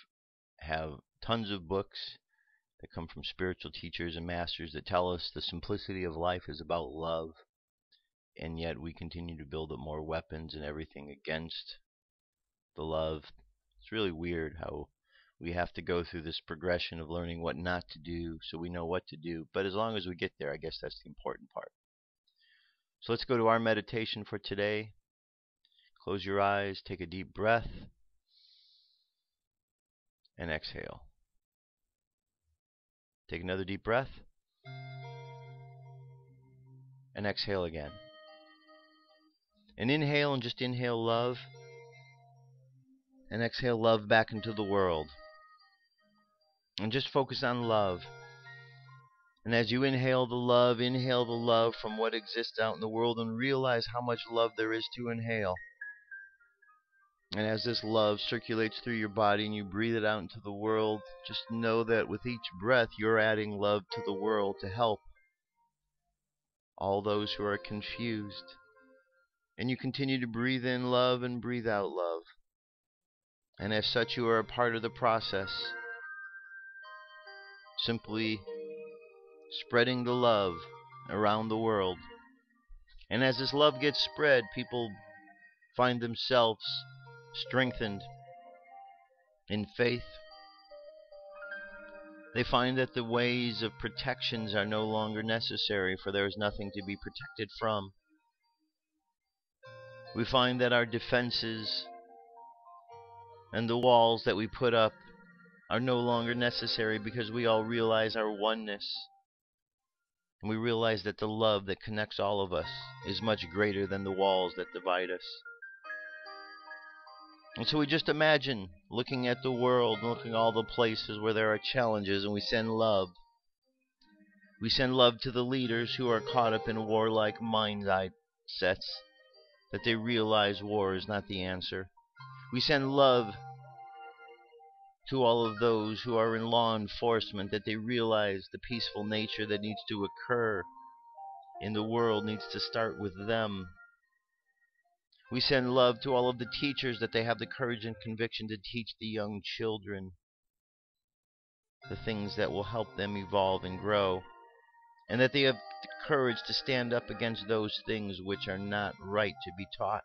have tons of books that come from spiritual teachers and masters that tell us the simplicity of life is about love, and yet we continue to build up more weapons and everything against the love. It's really weird how we have to go through this progression of learning what not to do so we know what to do. But as long as we get there, I guess that's the important part. So let's go to our meditation for today. Close your eyes, take a deep breath, and exhale. Take another deep breath, and exhale again. And inhale, and just inhale love, and exhale love back into the world. And just focus on love. And as you inhale the love from what exists out in the world, and realize how much love there is to inhale. And as this love circulates through your body and you breathe it out into the world, just know that with each breath you're adding love to the world to help all those who are confused. And you continue to breathe in love and breathe out love. And as such, you are a part of the process. Simply spreading the love around the world. And as this love gets spread, people find themselves strengthened in faith. They find that the ways of protections are no longer necessary, for there is nothing to be protected from. We find that our defenses and the walls that we put up are no longer necessary, because we all realize our oneness. And we realize that the love that connects all of us is much greater than the walls that divide us. And so we just imagine looking at the world, looking at all the places where there are challenges, and we send love. We send love to the leaders who are caught up in warlike mindsets, that they realize war is not the answer. We send love to all of those who are in law enforcement, that they realize the peaceful nature that needs to occur in the world needs to start with them. We send love to all of the teachers, that they have the courage and conviction to teach the young children the things that will help them evolve and grow, and that they have the courage to stand up against those things which are not right to be taught.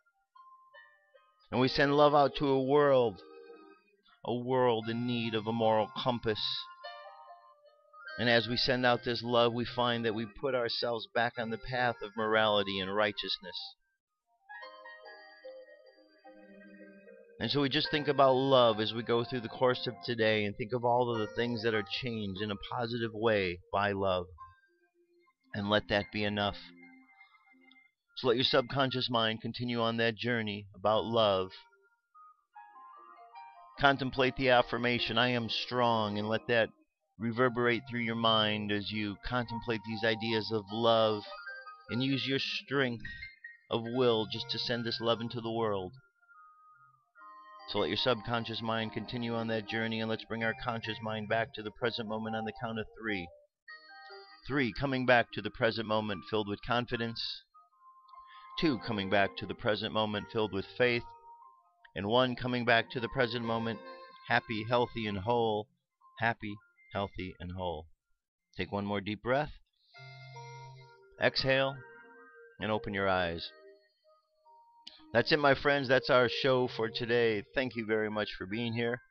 And we send love out to a world in need of a moral compass. And as we send out this love, we find that we put ourselves back on the path of morality and righteousness. And so we just think about love as we go through the course of today, and think of all of the things that are changed in a positive way by love. And let that be enough. So let your subconscious mind continue on that journey about love. Contemplate the affirmation, I am strong, and let that reverberate through your mind as you contemplate these ideas of love, and use your strength of will just to send this love into the world. So let your subconscious mind continue on that journey, and let's bring our conscious mind back to the present moment on the count of 3. 3, coming back to the present moment filled with confidence. 2, coming back to the present moment filled with faith. And 1, coming back to the present moment happy, healthy, and whole. Happy, healthy, and whole. Take one more deep breath. Exhale, and open your eyes. That's it, my friends. That's our show for today. Thank you very much for being here.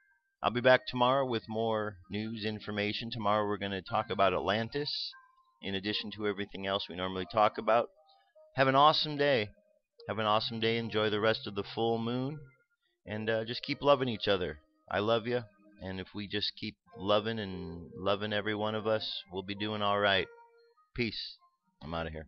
I'll be back tomorrow with more news information. Tomorrow we're going to talk about Atlantis, in addition to everything else we normally talk about. Have an awesome day. Have an awesome day. Enjoy the rest of the full moon. And just keep loving each other. I love you. And if we just keep loving and loving every one of us, we'll be doing all right. Peace. I'm out of here.